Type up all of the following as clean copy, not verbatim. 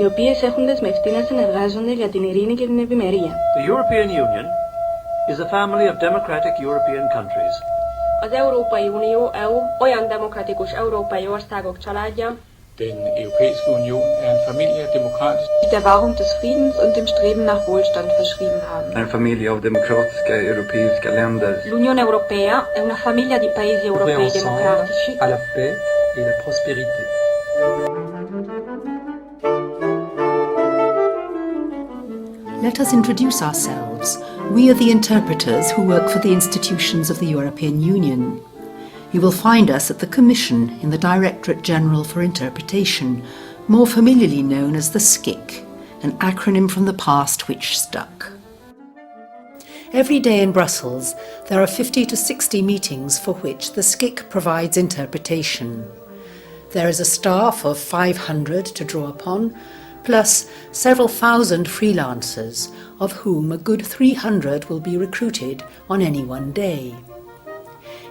οι οποίες έχουν δεσμευτεί να συνεργάζονται για την ειρήνη και την ευημερία. The European Union is a family of democratic European countries. Az Európai Unió EU olyan demokratikus európai országok családja. Den Europæiske Union er en familie af demokratisk. Der Wahrung des Friedens und dem Streben nach Wohlstand verschrieben haben. En familj av demokratiska europeiska länder. L'Unione Europea è una famiglia di paesi europei democratici. À la paix et la prospérité. Let us introduce ourselves. We are the interpreters who work for the institutions of the European Union. You will find us at the Commission in the Directorate General for Interpretation, more familiarly known as the SCIC, an acronym from the past which stuck. Every day in Brussels, there are 50 to 60 meetings for which the SCIC provides interpretation. There is a staff of 500 to draw upon, plus several thousand freelancers, of whom a good 300 will be recruited on any one day.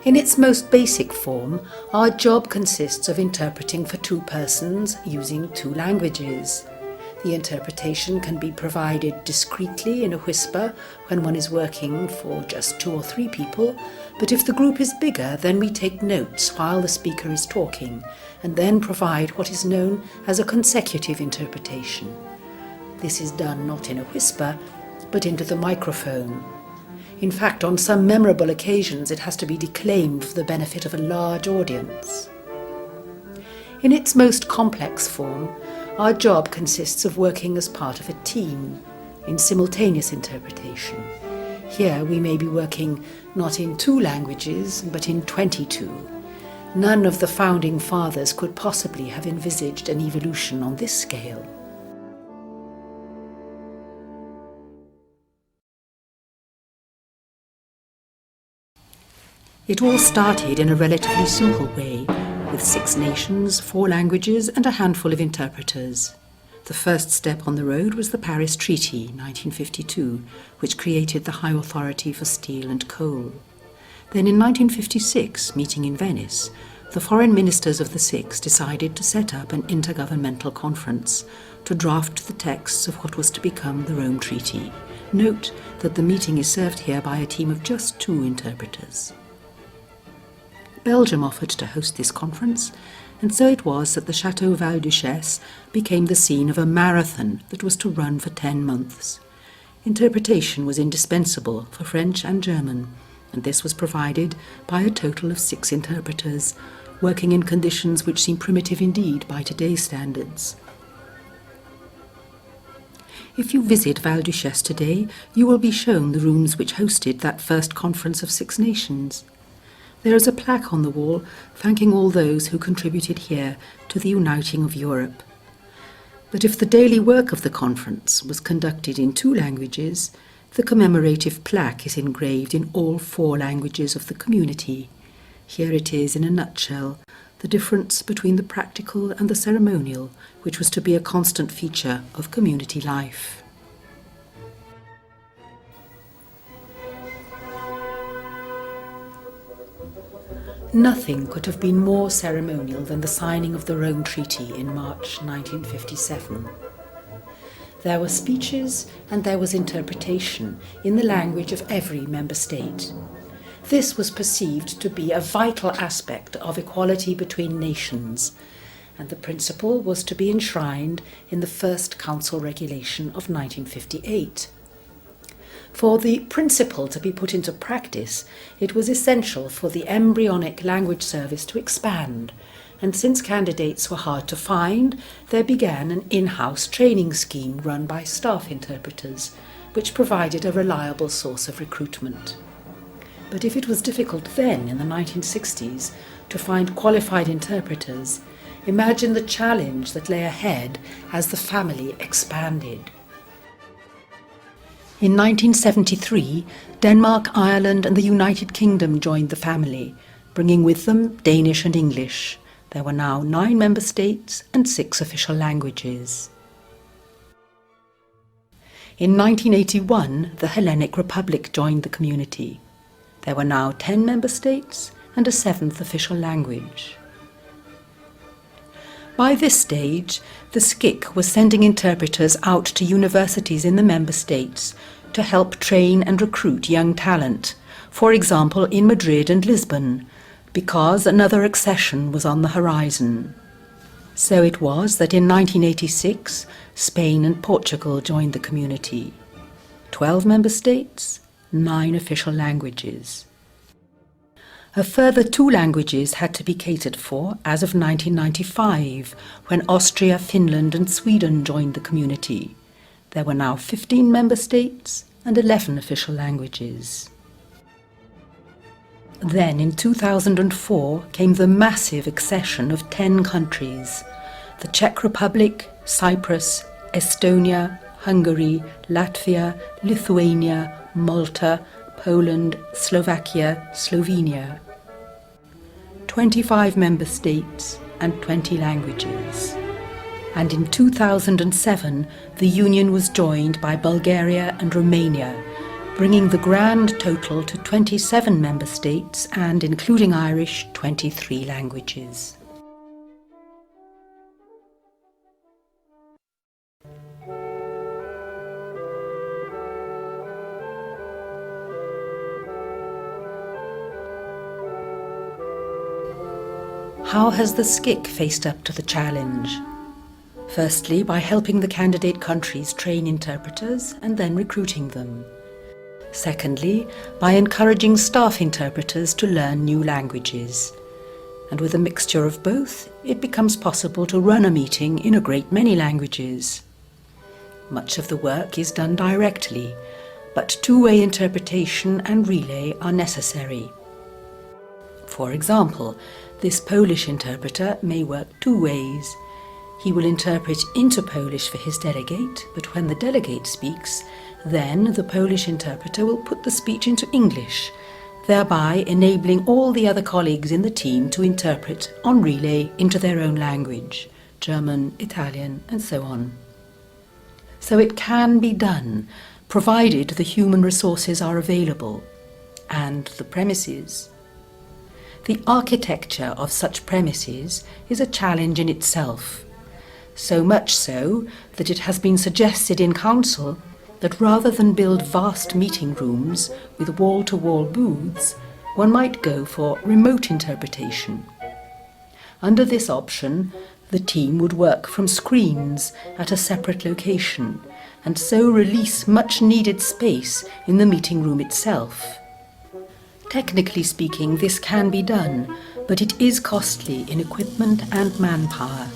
In its most basic form, our job consists of interpreting for two persons using two languages. The interpretation can be provided discreetly in a whisper when one is working for just 2 or 3 people, but if the group is bigger, then we take notes while the speaker is talking, and then provide what is known as a consecutive interpretation. This is done not in a whisper, but into the microphone. In fact, on some memorable occasions, it has to be declaimed for the benefit of a large audience. In its most complex form, our job consists of working as part of a team, in simultaneous interpretation. Here we may be working not in 2 languages, but in 22. None of the founding fathers could possibly have envisaged an evolution on this scale. It all started in a relatively simple way, with 6 nations, 4 languages and a handful of interpreters. The first step on the road was the Paris Treaty, 1952, which created the High Authority for Steel and Coal. Then in 1956, meeting in Venice, the foreign ministers of the 6 decided to set up an intergovernmental conference to draft the texts of what was to become the Rome Treaty. Note that the meeting is served here by a team of just 2 interpreters. Belgium offered to host this conference, and so it was that the Château Val-Duchesse became the scene of a marathon that was to run for 10 months. Interpretation was indispensable for French and German, and this was provided by a total of 6 interpreters, working in conditions which seem primitive indeed by today's standards. If you visit Val-Duchesse today, you will be shown the rooms which hosted that first conference of 6 nations. There is a plaque on the wall thanking all those who contributed here to the uniting of Europe. But if the daily work of the conference was conducted in 2 languages, the commemorative plaque is engraved in all 4 languages of the community. Here it is in a nutshell, the difference between the practical and the ceremonial, which was to be a constant feature of community life. Nothing could have been more ceremonial than the signing of the Rome Treaty in March 1957. There were speeches and there was interpretation in the language of every member state. This was perceived to be a vital aspect of equality between nations, and the principle was to be enshrined in the first Council Regulation of 1958. For the principle to be put into practice, it was essential for the embryonic language service to expand, and since candidates were hard to find, there began an in-house training scheme run by staff interpreters, which provided a reliable source of recruitment. But if it was difficult then, in the 1960s, to find qualified interpreters, imagine the challenge that lay ahead as the family expanded. In 1973, Denmark, Ireland and the United Kingdom joined the family, bringing with them Danish and English. There were now 9 member states and 6 official languages. In 1981, the Hellenic Republic joined the community. There were now 10 member states and a 7th official language. By this stage, the SCIC was sending interpreters out to universities in the member states to help train and recruit young talent, for example in Madrid and Lisbon, because another accession was on the horizon. So it was that in 1986, Spain and Portugal joined the community. 12 member states, 9 official languages. A further 2 languages had to be catered for as of 1995, when Austria, Finland and Sweden joined the community. There were now 15 member states and 11 official languages. Then in 2004 came the massive accession of 10 countries: the Czech Republic, Cyprus, Estonia, Hungary, Latvia, Lithuania, Malta, Poland, Slovakia, Slovenia. 25 member states and 20 languages. And in 2007, the Union was joined by Bulgaria and Romania, bringing the grand total to 27 member states and, including Irish, 23 languages. How has the SCIC faced up to the challenge? Firstly, by helping the candidate countries train interpreters and then recruiting them. Secondly, by encouraging staff interpreters to learn new languages. And with a mixture of both, it becomes possible to run a meeting in a great many languages. Much of the work is done directly, but two-way interpretation and relay are necessary. For example, this Polish interpreter may work 2 ways. He will interpret into Polish for his delegate, but when the delegate speaks, then the Polish interpreter will put the speech into English, thereby enabling all the other colleagues in the team to interpret on relay into their own language, German, Italian, and so on. So it can be done, provided the human resources are available, and the premises. The architecture of such premises is a challenge in itself, so much so that it has been suggested in Council that rather than build vast meeting rooms with wall-to-wall booths, one might go for remote interpretation. Under this option, the team would work from screens at a separate location and so release much needed space in the meeting room itself. Technically speaking, this can be done, but it is costly in equipment and manpower,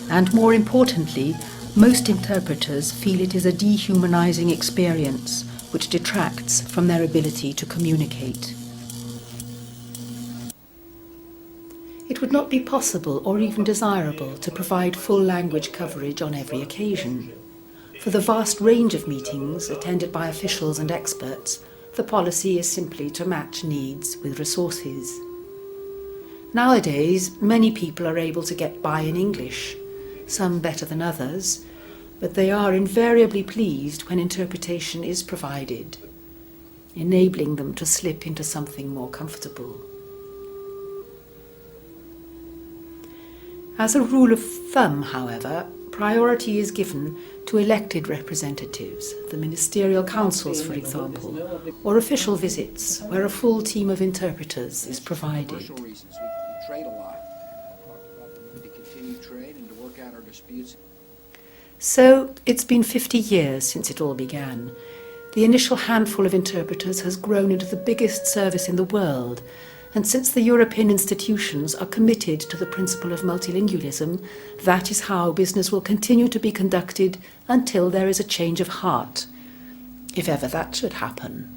and more importantly, most interpreters feel it is a dehumanizing experience which detracts from their ability to communicate. It would not be possible or even desirable to provide full language coverage on every occasion. For the vast range of meetings attended by officials and experts, the policy is simply to match needs with resources. Nowadays, many people are able to get by in English, some better than others, but they are invariably pleased when interpretation is provided, enabling them to slip into something more comfortable. As a rule of thumb, however, priority is given to elected representatives, the ministerial councils, for example, or official visits where a full team of interpreters is provided. So, it's been 50 years since it all began. The initial handful of interpreters has grown into the biggest service in the world, and since the European institutions are committed to the principle of multilingualism, that is how business will continue to be conducted until there is a change of heart, if ever that should happen.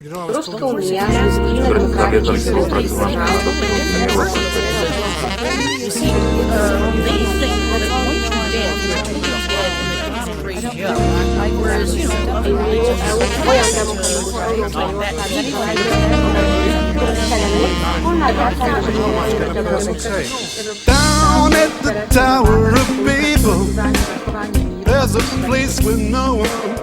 Evropska unija je zgodila Down at the Tower of Babel, there's a place where no one